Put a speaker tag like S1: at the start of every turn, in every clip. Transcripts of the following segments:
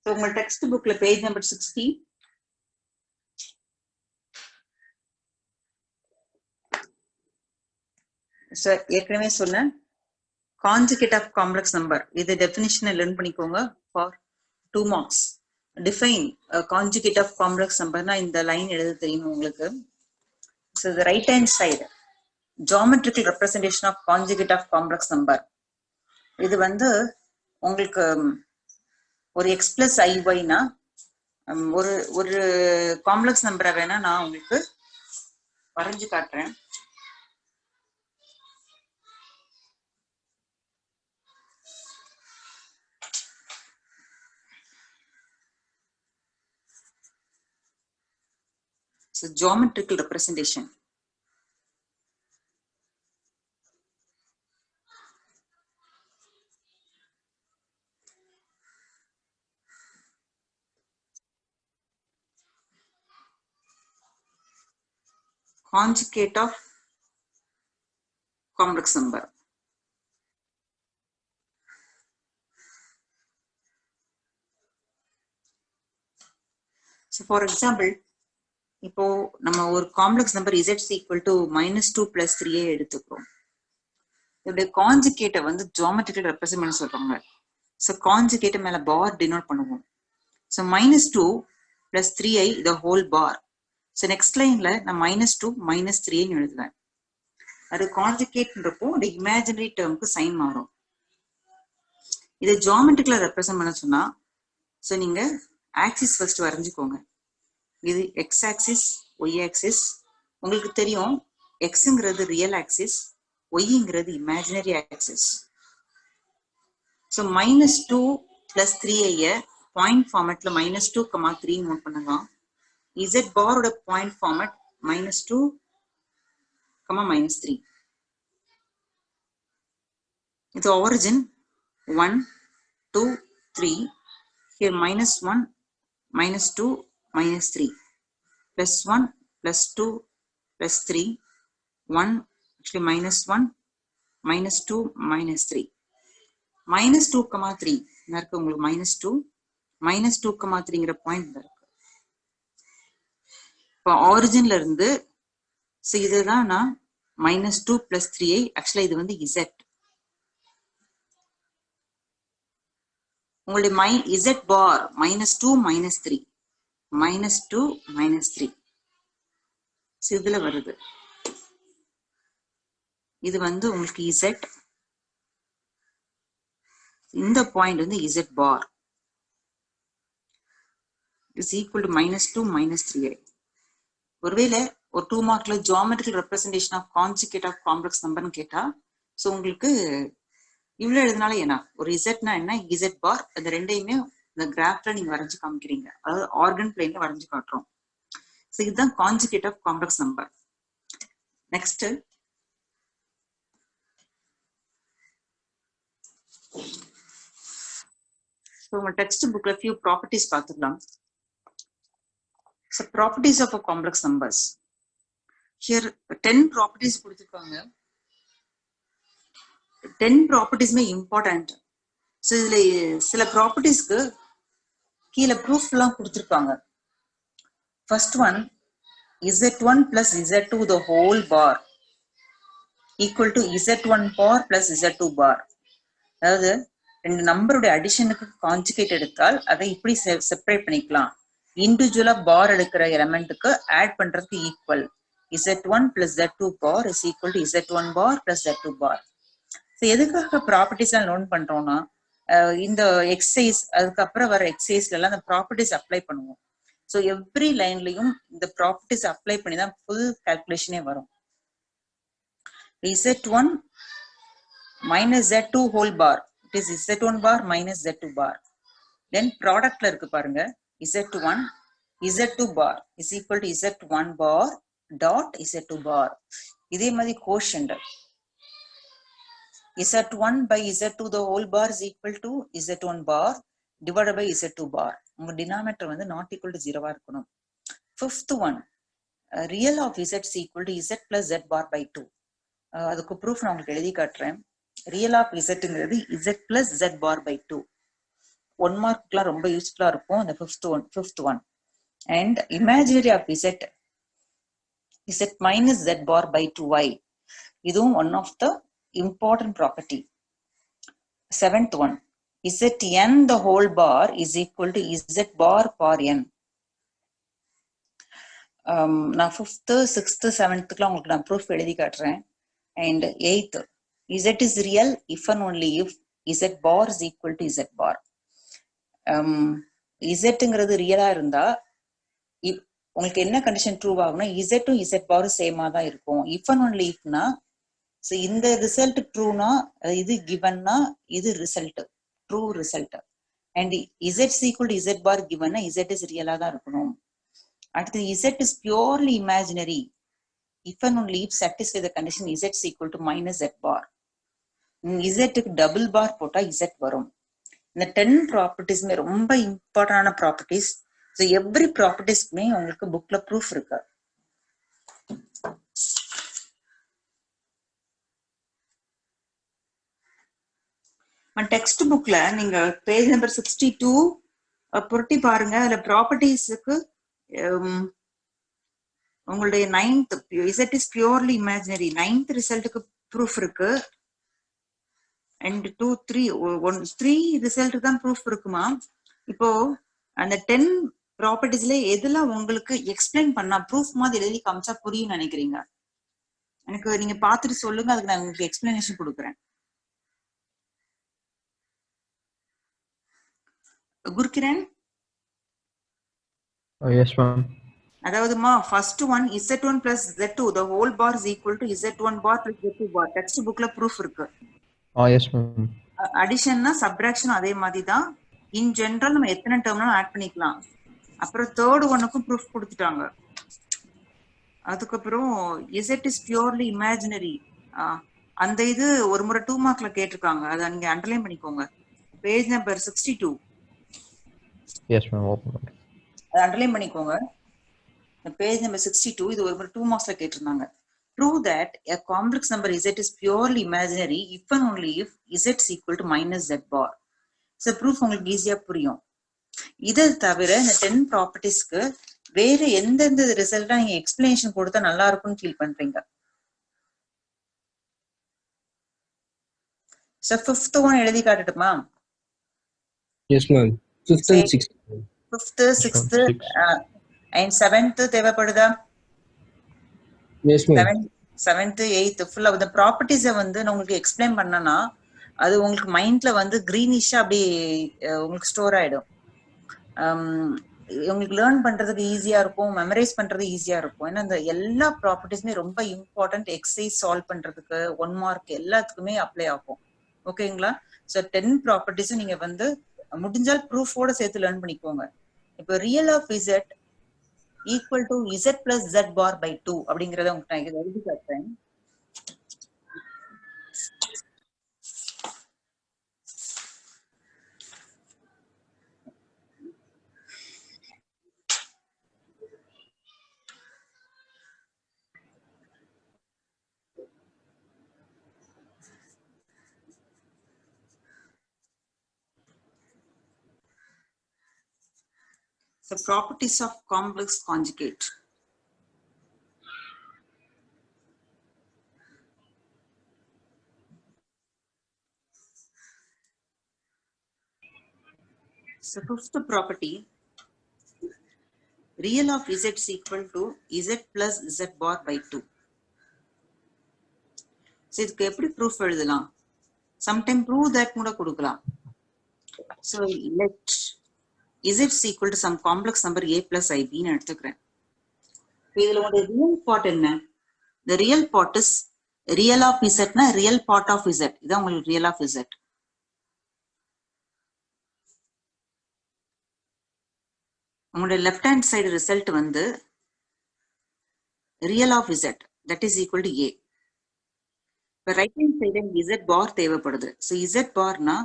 S1: So உங்க text bookல page number 60. So ஏற்கனவே சொன்னேன் conjugate of complex number இது definition learn பண்ணிக்கோங்க for 2 marks. Define a conjugate of complex number na இந்த line எழுத தெரியும் உங்களுக்கு. So the right hand side geometrical representation of conjugate of complex number. இது வந்து உங்களுக்கு ஒரு x plus iy னா ஒரு காம்ப்ளெக்ஸ் நம்பரை வேணா நான் உங்களுக்கு வரைஞ்சு காட்டுறேன். So geometrical representation. Conjugate of complex number. So for example, இப்போ நம்ம ஒரு complex number z equal to -2 + 3 எடுத்துக்கிறோம். இதோட கான்ஜுகேட்டை வந்து ஜியோமெட்ரிக்கல் ரெப்ரசன்ட் பண்ண சொல்றாங்க. ஸோ கான்ஜுகேட்டை மேல பார் டினோட் பண்ணுவோம். So -2 + 3i the whole bar. So next லைன்ல நான் -2 - 3 எழுதுவேன். அது கான்ஜுகேட்ன்றப்போ இந்த இமேஜினரி டேர்முக்கு சைன் மாறும். இதை ஜியோமெட்ரிக்கல ரெப்ரசன்ட் பண்ண சொன்னா ஸோ நீங்க ஆக்சிஸ் ஃபர்ஸ்ட் வரைஞ்சுக்கோங்க. இது எக்ஸ் ஆக்சிஸ் ஒய் ஆக்சிஸ். உங்களுக்கு தெரியும் எக்ஸுங்கிறது ரியல் ஆக்சிஸ், ஒய்ங்கிறது imaginary axis. So -2 + 3i point ஃபார்மேட்ல -2, 3 நோட் பண்ணலாம். இசட் பாரோட பாயிண்ட் ஃபார்மேட் -2, -3. இது origin 1, 2, 3. Here -1, -2, -3. +1, +2, +3. 1, actually -1, -2, -3. -2, 3 இருக்கு உங்களுக்கு. -2, -2, 3ங்கிற பாயிண்ட் இருக்கு. இப்போ ஆரிஜின்ல இருந்து இதுதான் நான் -2 + 3i. ஆக்சுவலா இது வந்து z. உங்களுடைய z பார் -2, -3, -2, -3 இதுல வருது. இது வந்து உங்களுக்கு z. இந்த பாயிண்ட் வந்து z bar is equal to -2, -3i. ஒருவேளை ஒரு 2 மார்க்ல geometrical representation of conjugate of complex நம்பர்னு கேட்டா ஸோ உங்களுக்கு இவ்வளவு எழுதினால என்ன, ஒரு இசட்னா என்ன, இசட் பார், இந்த ரெண்டையுமே இந்த கிராஃப்ல நீங்க வரைஞ்சு காமிக்கிறீங்க. அதாவது ஆர்கன் பிளேன்ல வரைஞ்சு காட்டுறோம். ஸோ இதுதான் conjugate of complex number. Next உங்க டெக்ஸ்ட் புக்ல ஃபியூ ப்ராப்பர்ட்டிஸ் பார்த்துக்கலாம். So properties of complex numbers. Here 10 properties கொடுத்துருக்காங்க. 10 ப்ராப்பர்ட்டிஸ்மே இம்பார்ட்டன்ட். ஸோ இதுல சில ப்ராப்பர்ட்டிஸ்க்கு கீழே ப்ரூஃப் எல்லாம் கொடுத்துருக்காங்க. First one, z1 + z2 the whole bar equal to z1 bar + z2 bar. அதாவது ரெண்டு நம்பருடைய அடிஷனுக்கு கான்ஜுகேட் எடுத்தால் அதை இப்படி செப்பரேட் பண்ணிக்கலாம். இண்டிவிஜுவலா பார் எடுக்கிற எலமெண்ட்டுக்கு ஆட் பண்றதுக்கு equal. z1 + z2 bar is equal to z1 bar + z2 bar. எதுக்காக ப்ராப்பர்ட்டிஸ் எல்லாம் லோன் பண்றோம்னா இந்த எக்ஸசைஸ் அதுக்கப்புறம் வர எக்ஸசைஸ்ல எல்லாம் அந்த ப்ராப்பர்ட்டிஸ் அப்ளை பண்ணுவோம். ஸோ எவ்ரி லைன்லயும் இந்த ப்ராப்பர்ட்டிஸ் அப்ளை பண்ணி தான் ஃபுல் கால்குலேஷனே வரும். z1 - z2 whole bar, it is z1 bar - z2 bar. தென் ப்ராடக்ட்ல இருக்கு பாருங்க, z1 z2 bar is equal to z1 bar dot z2 bar. இதே மாதிரி quotient z1 by z2 the whole bar is equal to z1 bar divided by z2 bar. உங்க denominator வந்து not equal to 0 இருக்கணும். Fifth one, real of z is equal to z plus z bar by 2. அதுக்கு proof நான் உங்களுக்கு எழுதி காட்டுறேன். Real of zங்கிறது z plus z bar by 2. 1 மார்க்லாம் ரொம்ப யூஸ்ஃபுல்லா இருக்கும் அந்த fifth one. And imaginary of z minus z bar by 2y. இதுவும் one of the important property. 7th one, zn the whole bar is equal to z bar par n. நான் 5th 6th 7th உங்களுக்கு நான் proof எழுதி காட்டுறேன். And 8th, z is real if and only if z bar is equal to z bar. zங்கிறது ரியலா இருந்தா உங்களுக்கு என்ன condition true ஆகும்னா z z பார் சேமா தான் இருக்கும். இஃப் அண்ட் ஒன்லி இஃப்னா இந்த ரிசல்ட் ட்ரூனா இது கிவன்னா இது result true result. And z equal to z bar கிவன்னா z இஸ் ரியலா தான் இருக்கணும். அடுத்து z is purely imaginary if and only if satisfy the condition z is equal to minus z bar. z க்கு double bar போட்டா z வரும். இந்த 10 ப்ராப்பர்ட்டிஸ்மே ரொம்ப இம்பார்ட்டன்டான ப்ராப்பர்ட்டிஸ். ஸோ எவ்ரி ப்ராப்பர்ட்டிஸ்க்குமே உங்களுக்கு புக்ல ப்ரூஃப் இருக்கு. டெக்ஸ்ட் புக்ல நீங்க பேஜ் நம்பர் 62 புரட்டி பாருங்க. அதுல ப்ராப்பர்ட்டிஸ்க்கு உங்களுடைய 9th z is purely imaginary 9th ரிசல்ட்டுக்கு ப்ரூஃப் இருக்கு. அண்ட் 2 3 ரிசல்ட் தான் ப்ரூஃப் இருக்குமா. இப்போ அந்த 10 ப்ராப்பர்ட்டிஸ்ல எதெல்லாம் உங்களுக்கு எக்ஸ்பிளைன் பண்ணா ப்ரூஃப் மாதிரி எழுதி காமிச்சா புரியும் நினைக்கிறீங்க? எனக்கு நீங்க பார்த்துட்டு சொல்லுங்க, அதுக்கு நான் உங்களுக்கு எக்ஸ்பிளனேஷன் கொடுக்குறேன். குருகிரண்.
S2: Yes ma'am.
S1: அதாவதுமா first one z1 plus z2 the whole bar is equal to z1 bar plus z2 bar. Text புக்ல ப்ரூஃப் இருக்கு.
S2: Yes ma'am.
S1: அடிஷன்னா சப்ட்ராக்ஷன் அதே மாதிரி தான். இன் ஜெனரல் நம்ம எத்தனை டேர்ம்னாலும் ஆட் பண்ணிக்கலாம். அப்புறம் தேர்ட் ஒன்னுக்கும் ப்ரூஃப் கொடுத்துட்டாங்க. அதுக்கப்புறம் z is purely imaginary அந்த இது ஒரு முறை 2 மார்க்ல கேட்டிருக்காங்க. அதை நீங்க அண்டர்லைன் பண்ணிக்கோங்க. Page number 62.
S2: Yes ma'am.
S1: அதை அண்டர்லைன் பண்ணிக்கோங்க. பேஜ் நம்பர் 62 இது ஒரு முறை 2 மார்க்ஸ்ல கேட்டிருந்தாங்க. Prove that a complex number z is purely imaginary if and only if z is equal to minus z bar. So proof உங்களுக்கு ஈஸியா புரியும். இதை தவிர இந்த 10 ப்ராப்பர்ட்டிஸ்க்கு வேற எந்தெந்த ரிசல்ட்டா நீங்க எக்ஸ்பிளனேஷன் கொடுத்தா நல்லா இருக்கும்னு ஃபீல் பண்றீங்க? So 5th one எழுதி காட்டட்டுமா?
S3: Yes ma'am. 5th and 6th.
S1: 5th 6th and 7th தேவைப்படுதா?
S3: Yes ma'am.
S1: 7th 8th ஃபுல்லா அந்த ப்ராப்பர்ட்டிஸை வந்து நான் உங்களுக்கு எக்ஸ்பிளைன் பண்ணனா அது உங்களுக்கு மைண்ட்ல வந்து கிரீனிஷா அப்படி உங்களுக்கு ஸ்டோர் ஆயிடும். உங்களுக்கு லேர்ன் பண்றதுக்கு ஈஸியா இருக்கும், மெமரைஸ் பண்றது ஈஸியா இருக்கும். ஏன்னா இந்த எல்லா ப்ராப்பர்ட்டிஸுமே ரொம்ப இம்பார்ட்டன்ட். எக்ஸசைஸ் சால்வ் பண்றதுக்கு 1 மார்க் எல்லாத்துக்குமே அப்ளை ஆகும். ஓகேங்களா? ஸோ 10 ப்ராப்பர்ட்டிஸும் நீங்க வந்து முடிஞ்சால் ப்ரூஃபோட சேர்த்து லேர்ன் பண்ணிக்கோங்க. இப்போ real of z equal to z plus z bar by 2 அப்படிங்கறத உங்களுக்கு நான் எழுதி காட்டுறேன். The properties of complex conjugate. So 5th property, real of z is equal to z plus z bar by 2. So இதுக்கு எப்படி proof எழுதலாம்? Sometime prove that கூட கொடுக்கலாம். So let z is equal to some complex number a plus ib ன்னு எடுத்துக்கிறேன். இதுல உங்களுடைய real part என்ன? The real part is real of z னா real part of z. இதான் உங்களுக்கு real of z. உங்களுடைய லெஃப்ட் ஹேண்ட் சைடு ரிசல்ட் வந்து real of z that is equal to a. இப்போ ரைட் ஹேண்ட் சைடு z பார் தேவைப்படுது. So z பார்னா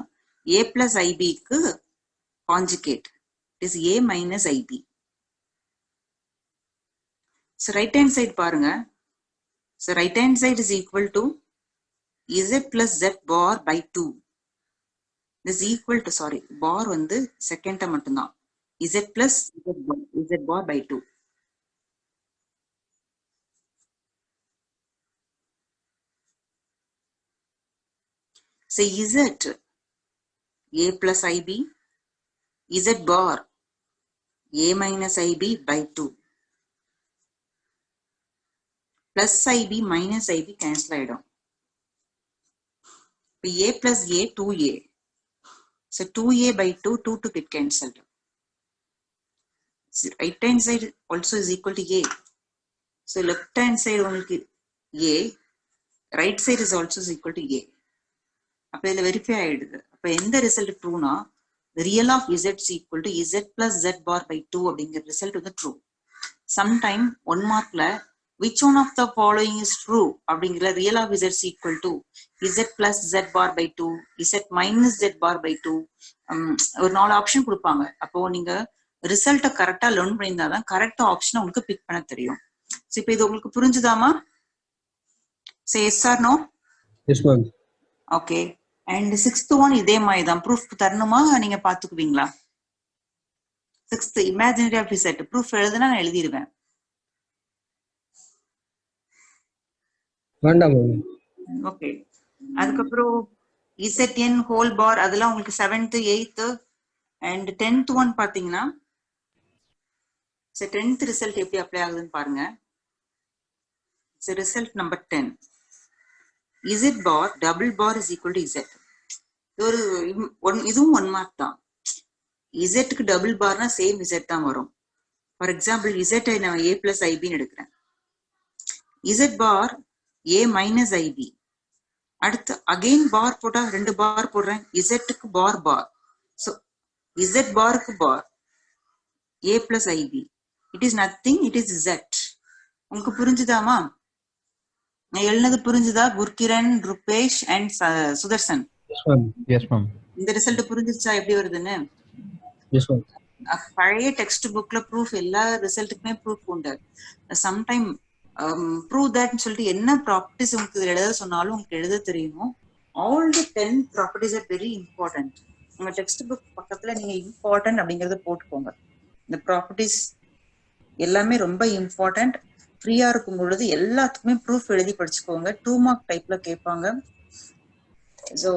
S1: a plus ib க்கு conjugate is a minus ib. So right hand side பாருங்க. So right hand side is equal to z plus z bar by 2. this equal to, sorry, bar வந்து second term மட்டும்தான். Z plus Z bar by 2. So Z A plus IB, Z bar A minus IB by 2. Plus IB minus IB cancel ஆயிடும். A plus A 2A. So 2A by 2, 2 to get cancelled. So right hand side also is equal to A. So left hand side உங்களுக்கு A, right side is also is equal to A. அப்ப இதுல verify ஆயிடுது. அப்ப எந்த result ட்ரூனா the real of Z is equal to Z plus Z bar by 2 அப்படிங்கிற result வந்து true. Sometime 1 மார்க்ல which one of the following is true அப்படிங்கிற real of Z is equal to Z plus Z bar by 2, Z minus Z bar by 2 ஒரு 4 option கொடுப்பாங்க. அப்போ நீங்க ரிசல்ட்டை கரெக்டா learn பண்ணியிருந்தாதான் கரெக்டா ஆப்ஷனை உங்களுக்கு பிக் பண்ண தெரியும். ஸோ இப்போ இது உங்களுக்கு புரிஞ்சுதாமா? Say yes or no?
S3: Yes, ma'am.
S1: Okay. And 6th one இதே மாதிரி தான். ப்ரூஃப் தரணுமா நீங்க பாத்துக்குவீங்களா? 6th imaginary of Z proof எழுதுனா நான் எழுதிடுவேன்.
S3: வேண்டாம் மேம்.
S1: ஓகே. அதுக்கப்புறம் இசட்என் ஹோல் பார் அதெல்லாம் உங்களுக்கு 7th 8th and 10th one பாத்தீங்கன்னா சரி 10th ரிசல்ட் எப்படி அப்ளை ஆகுதுன்னு பாருங்க. சரி result number 10 Z bar double bar is equal to Z. இதுவும் 1 மார்க் தான். Z டபுள் பார்னா சேம் Z தான் வரும். ஃபார் எக்ஸாம்பிள் Z நான் A plus IB எடுக்கிறேன். Z bar A minus IB. அடுத்து அகைன் பார் போட்டா 2 பார் போடுறேன். Z பார் பார். So Z பாருக்கு பார் A plus IB. It is nothing, it is Z. உங்களுக்கு புரிஞ்சுதாமா? நான் எழுனது புரிஞ்சுதா? Gurkiran, Rupesh and Sudarshan.
S3: Yes, ma'am.
S2: Yes, ma'am.
S1: இந்த ரிசல்ட் புரிஞ்சிருச்சா எப்படி வருதுன்னு?
S3: Yes, ma'am.
S1: பழைய டெக்ஸ்ட் புக்ல ப்ரூஃப் எல்லா ரிசல்ட்டுக்குமே ப்ரூஃப் உண்டு. சம்டைம் ப்ரூவ் தட்னு சொல்லிட்டு என்ன ப்ராப்பர்ட்டிஸ் உங்களுக்கு எழுத சொன்னாலும் உங்களுக்கு எழுத தெரியணும். All the 10 properties are very important. உங்க டெக்ஸ்ட் புக் பக்கத்துல நீங்க இம்பார்ட்டன்ட் அப்படிங்கறத போட்டுக்கோங்க. இந்த ப்ராப்பர்ட்டிஸ் எல்லாமே ரொம்ப இம்பார்ட்டன்ட். ஃப்ரீயா இருக்கும் பொழுது எல்லாத்துக்குமே ப்ரூஃப் எழுதி படிச்சுக்கோங்க. 2 மார்க் டைப்ல கேட்பாங்க. ஸோ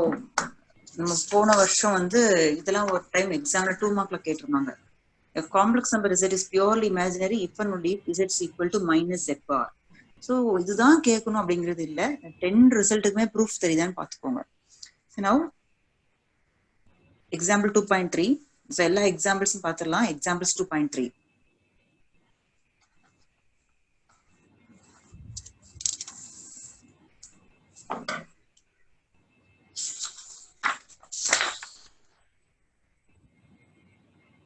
S1: நம்ம போன வருஷம் வந்து இதெல்லாம் ஒரு டைம் எக்ஸாம்ல 2 மார்க்ல கேட்டிருந்தாங்க. Complex number Z is purely imaginary if and only if Z is equal to minus Z bar. So இதுதான் கேட்கணும் அப்படிங்கிறது இல்ல. 10 ரிசல்ட்டுக்குமே ப்ரூஃப் தெரியுதான்னு பார்த்துக்கோங்க. Now example 2.3. ஸோ எல்லா எக்ஸாம்பிள்ஸும் பார்த்துடலாம். எக்ஸாம்பிள்ஸ் 2.3